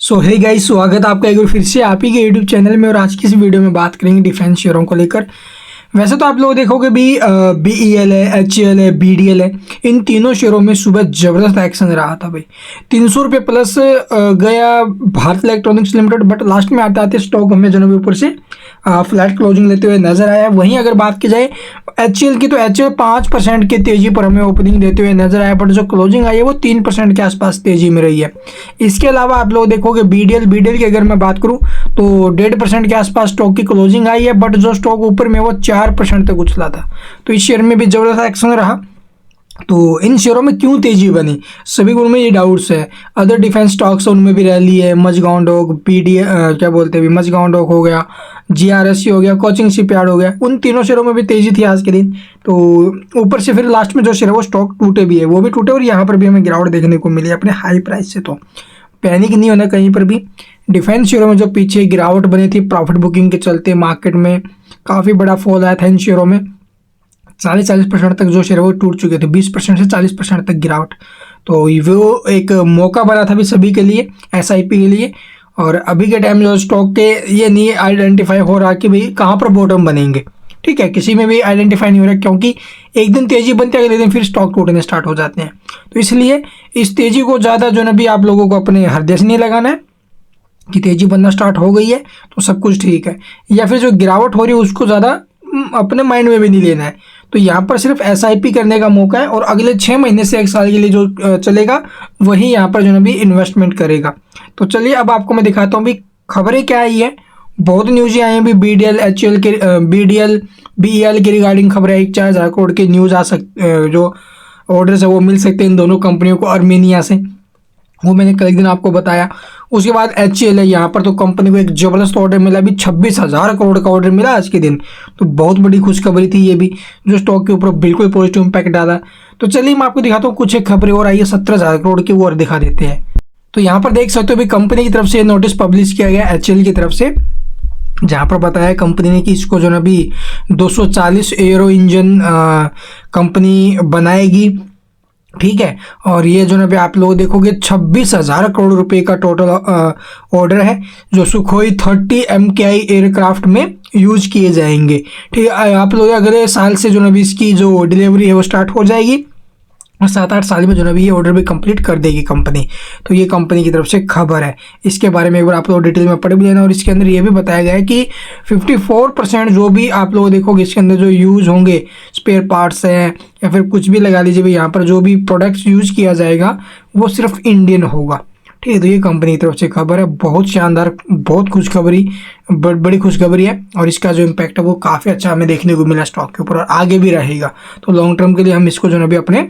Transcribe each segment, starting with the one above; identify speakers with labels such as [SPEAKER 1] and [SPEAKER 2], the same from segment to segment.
[SPEAKER 1] सो hey guys, स्वागत है आपका एक बार फिर से आप ही के यूट्यूब चैनल में। और आज की इस वीडियो में बात करेंगे डिफेंस शेयरों को लेकर। वैसे तो आप लोग देखोगे भी BEL है, HCL है, BDL है, इन तीनों शेयरों में सुबह जबरदस्त एक्शन रहा था भाई। 300 रुपये प्लस गया Bharat electronics limited, but last में आते आते स्टॉक हमें जो है ऊपर से फ्लैट क्लोजिंग लेते हुए नजर आया। वहीं अगर बात की जाए HCL की, तो HCL 5% की तेजी पर हमें ओपनिंग देते हुए नजर आया, बट जो क्लोजिंग आई है वो 3% के आसपास तेजी में रही है। इसके अलावा आप लोग देखोगे BDL की अगर मैं बात करूं तो 1.5% के आसपास स्टॉक की क्लोजिंग आई है, बट जो स्टॉक ऊपर में वो 4% तक उछला था। तो इस शेयर में भी जबरदस्त एक्शन रहा। तो इन शेयरों में क्यों तेजी बनी, सभी को उनमें ये डाउट्स है। अदर डिफेंस स्टॉक्स उनमें भी रैली है, मजगांव डॉक, क्या बोलते हैं, मजगांव डॉक हो गया, GRSC हो गया, कोचिंग शिपयार्ड हो गया, उन तीनों शेयरों में भी तेजी थी आज के दिन। तो ऊपर से फिर लास्ट में जो शेयर है वो स्टॉक टूटे भी है, वो भी टूटे, और यहाँ पर भी हमें गिरावट देखने को मिली अपने हाई प्राइस से। तो पैनिक नहीं होना कहीं पर भी। डिफेंस शेयरों में जो पीछे गिरावट बनी थी प्रॉफिट बुकिंग के चलते, मार्केट में काफ़ी बड़ा फॉल आया था इन शेयरों में। 40% तक जो शेयर वो टूट चुके थे, 20% से 40% तक गिरावट। तो वो एक मौका बना था भी सभी के लिए, SIP के लिए। और अभी के टाइम जो स्टॉक के ये नहीं आइडेंटिफाई हो रहा कि भाई कहाँ पर बॉटम बनेंगे, ठीक है, किसी में भी आइडेंटिफाई नहीं हो रहा, क्योंकि एक दिन तेजी बनती है, अगले दिन फिर स्टॉक टूटने स्टार्ट हो जाते हैं। तो इसलिए इस तेजी को ज़्यादा जो है भी आप लोगों को अपने हृदय से नहीं लगाना है कि तेजी बनना स्टार्ट हो गई है तो सब कुछ ठीक है, या फिर जो गिरावट हो रही है उसको ज़्यादा अपने माइंड में भी नहीं लेना है। तो यहाँ पर सिर्फ SIP करने का मौका है, और अगले 6 महीने से 1 साल के लिए जो चलेगा वही यहाँ पर जो है भी इन्वेस्टमेंट करेगा। तो चलिए अब आपको मैं दिखाता हूँ भी खबरें क्या आई है। बहुत न्यूज़ आई हैं भी BDL HCL के BDL BEL के रिगार्डिंग खबरें आई। 4,000 करोड़ के न्यूज़ आ जो ऑर्डर्स है वो मिल सकते हैं इन दोनों कंपनियों को आर्मेनिया से, वो मैंने कल एक दिन आपको बताया। उसके बाद HCL है, यहाँ पर तो कंपनी को एक ज़बरदस्त ऑर्डर मिला भी, 26,000 करोड़ का ऑर्डर मिला आज के दिन। तो बहुत बड़ी खुशखबरी थी ये भी, जो स्टॉक के ऊपर बिल्कुल पॉजिटिव इम्पैक्ट डाला। तो चलिए मैं आपको दिखाता हूँ कुछ एक खबरें और आई है 17,000 करोड़ की, वो और दिखा देते हैं। तो यहाँ पर देख सकते हो भी कंपनी की तरफ से नोटिस पब्लिश किया गया HCL की तरफ से, जहाँ पर बताया कंपनी ने कि इसको जो है भी 240 एरो इंजन कंपनी बनाएगी, ठीक है। और ये जो ना आप लोग देखोगे 26,000 करोड़ रुपए का टोटल ऑर्डर है, जो सुखोई 30 MKI एयरक्राफ्ट में यूज किए जाएंगे, ठीक है। आप लोग अगले साल से जो ना इसकी जो डिलीवरी है वो स्टार्ट हो जाएगी, और 7-8 साल में जो ना ये ऑर्डर भी कंप्लीट कर देगी कंपनी। तो ये कंपनी की तरफ से खबर है, इसके बारे में एक बार आप लोग डिटेल में पढ़ भी लेना। और इसके अंदर ये भी बताया गया है कि 54% जो भी आप लोग देखोगे इसके अंदर जो यूज़ होंगे स्पेयर पार्ट्स हैं, या फिर कुछ भी लगा लीजिए भाई, यहाँ पर जो भी प्रोडक्ट्स यूज़ किया जाएगा वो सिर्फ इंडियन होगा, ठीक है। तो ये कंपनी की तरफ से खबर है, बहुत शानदार, बहुत खुशखबरी, बड़ी खुशखबरी है। और इसका जो इम्पैक्ट है वो काफ़ी अच्छा हमें देखने को मिला स्टॉक के ऊपर, और आगे भी रहेगा। तो लॉन्ग टर्म के लिए हम इसको जो है अपने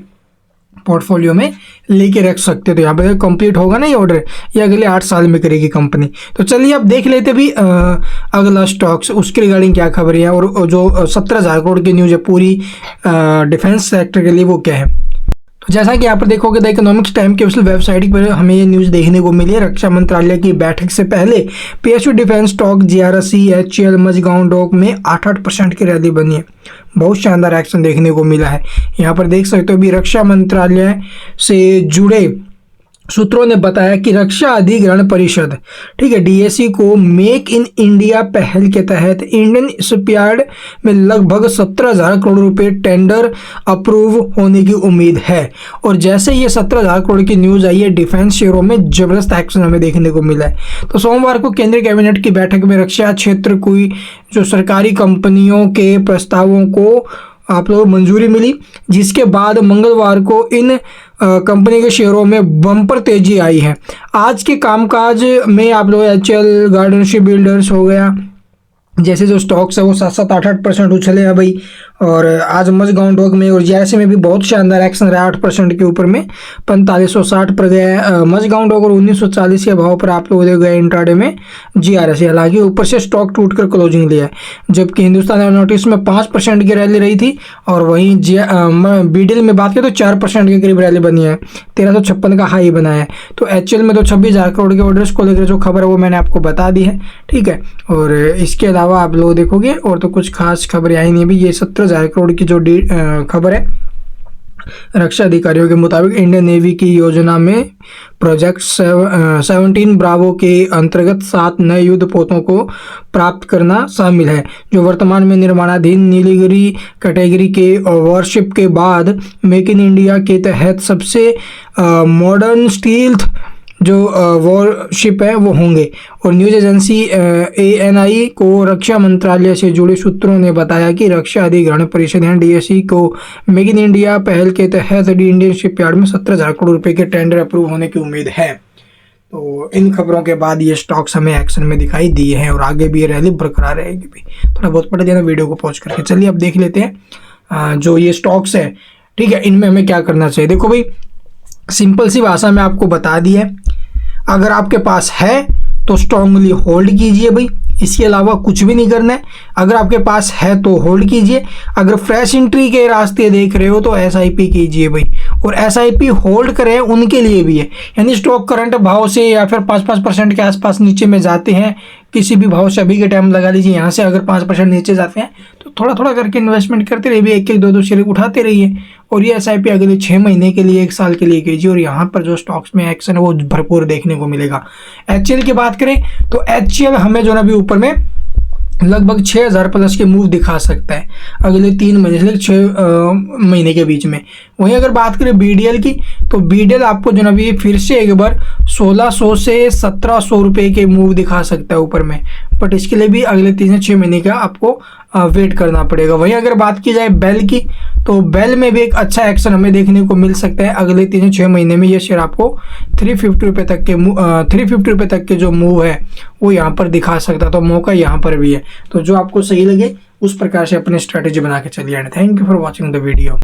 [SPEAKER 1] पोर्टफोलियो में लेके रख सकते। तो यहाँ पे कंप्लीट होगा ना ये ऑर्डर, ये अगले 8 साल में करेगी कंपनी। तो चलिए अब देख लेते भी अगला स्टॉक्स उसके रिगार्डिंग क्या खबर है, और जो 17,000 करोड़ की न्यूज़ है पूरी डिफेंस सेक्टर के लिए वो क्या है। तो जैसा कि यहाँ पर देखोगे द इकोनॉमिक्स टाइम की ऑफिशियल वेबसाइट पर हमें ये न्यूज़ देखने को मिली है। रक्षा मंत्रालय की बैठक से पहले PSU defence stock GRSC HCL Mazagon dock में 8% की रैली बनी है। बहुत शानदार एक्शन देखने को मिला है। यहाँ पर देख सकते हो भी रक्षा मंत्रालय से जुड़े सूत्रों ने बताया कि रक्षा अधिग्रहण परिषद, ठीक है, DAC को मेक इन इंडिया पहल के तहत इंडियन शिपयार्ड में लगभग 17,000 करोड़ रुपए टेंडर अप्रूव होने की उम्मीद है। और जैसे ये 17,000 करोड़ की न्यूज़ आई है, डिफेंस शेयरों में जबरदस्त एक्शन हमें देखने को मिला है। तो सोमवार को केंद्रीय कैबिनेट की बैठक में रक्षा क्षेत्र की जो सरकारी कंपनियों के प्रस्तावों को आप लोग मंजूरी मिली, जिसके बाद मंगलवार को इन कंपनी के शेयरों में बम्पर तेजी आई है। आज के कामकाज में आप लोग HCL गार्डन शिप बिल्डर्स हो गया, जैसे जो स्टॉक्स है वो 7-7, 8-8% उछले हैं भाई। और आज मजगांव डॉक में और GRSC में भी बहुत शानदार एक्शन रहा, 8% के ऊपर में 4560 पर गया मजगांव डॉक, और 1940 के भाव पर आप लोग दे गए इंट्राडे में GRSC। हालांकि ऊपर से स्टॉक टूटकर क्लोजिंग लिया है, जबकि हिंदुस्तान एरोनॉटिक्स में 5% की रैली रही थी। और वहीं BDL में बात करें तो 4% के करीब रैली बनी है, 1356 का हाई बना है। तो HCL में तो 26,000 करोड़ के ऑर्डर्स को लेकर जो खबर है वो मैंने आपको बता दी है, ठीक है। और इसके अलावा आप लोग देखोगे और तो कुछ खास खबरें आई नहीं। भी ये 17,000 करोड़ की जो खबर है रक्षा अधिकारियों के मुताबिक इंडियन नेवी की योजना में प्रोजेक्ट 17 ब्रावो के अंतर्गत 7 नए युद्धपोतों को प्राप्त करना शामिल है, जो वर्तमान में निर्माणाधीन नीलगिरी कैटेगरी के वॉरशिप के बाद मेक इन इंडिया के तहत सबसे मॉडर्न स्टील्थ जो वॉरशिप है वो होंगे। और न्यूज़ एजेंसी ANI को रक्षा मंत्रालय से जुड़े सूत्रों ने बताया कि रक्षा अधिग्रहण परिषद DSC को मेक इन इंडिया पहल के तहत इंडियन शिपयार्ड में 17,000 करोड़ रुपए के टेंडर अप्रूव होने की उम्मीद है। तो इन खबरों के बाद ये स्टॉक्स हमें एक्शन में दिखाई दिए हैं और आगे भी ये रैली बरकरार रहेगी भी। थोड़ा बहुत पढ़ देना वीडियो को पॉज करके। चलिए अब देख लेते हैं जो ये स्टॉक्स है, ठीक है, इनमें हमें क्या करना चाहिए। देखो भाई, सिंपल सी भाषा में आपको बता दी है, अगर आपके पास है तो स्ट्रांगली होल्ड कीजिए भाई, इसके अलावा कुछ भी नहीं करना है। अगर आपके पास है तो होल्ड कीजिए, अगर फ्रेश एंट्री के रास्ते देख रहे हो तो SIP कीजिए भाई। और SIP होल्ड करें उनके लिए भी है, यानी स्टॉक करंट भाव से या फिर 5% के आसपास नीचे में जाते हैं, किसी भी भाव से अभी के टाइम लगा लीजिए, यहाँ से अगर 5% नीचे जाते हैं तो थोड़ा थोड़ा करके इन्वेस्टमेंट करते रहिए, 1-1 2-2 शेयर उठाते रहिए। और ये SIP अगले 6 महीने के लिए 1 साल के लिए कीजिए। और यहाँ पर जो स्टॉक्स में एक्शन है वो भरपूर देखने को मिलेगा। HCL की बात करें तो HCL हमें जो ना अभी ऊपर में लगभग 6,000 प्लस के मूव दिखा सकता है अगले 3 महीने से 6 महीने के बीच में। वहीं अगर बात करें BDL की तो BDL आपको जो ना अभी फिर से एक बार 1,600 से 1,700 रुपये के मूव दिखा सकता है ऊपर में, बट इसके लिए भी अगले 3 से 6 महीने का आपको वेट करना पड़ेगा। वहीं अगर बात की जाए बेल की तो बेल में भी एक अच्छा एक्शन हमें देखने को मिल सकता है अगले 3 से 6 महीने में। ये शेयर आपको 350 रुपये तक के जो मूव है वो यहाँ पर दिखा सकता है, तो मौका यहाँ पर भी है। तो जो आपको सही लगे उस प्रकार से अपनी स्ट्रैटेजी बना के चलिए। And thank you for watching the video.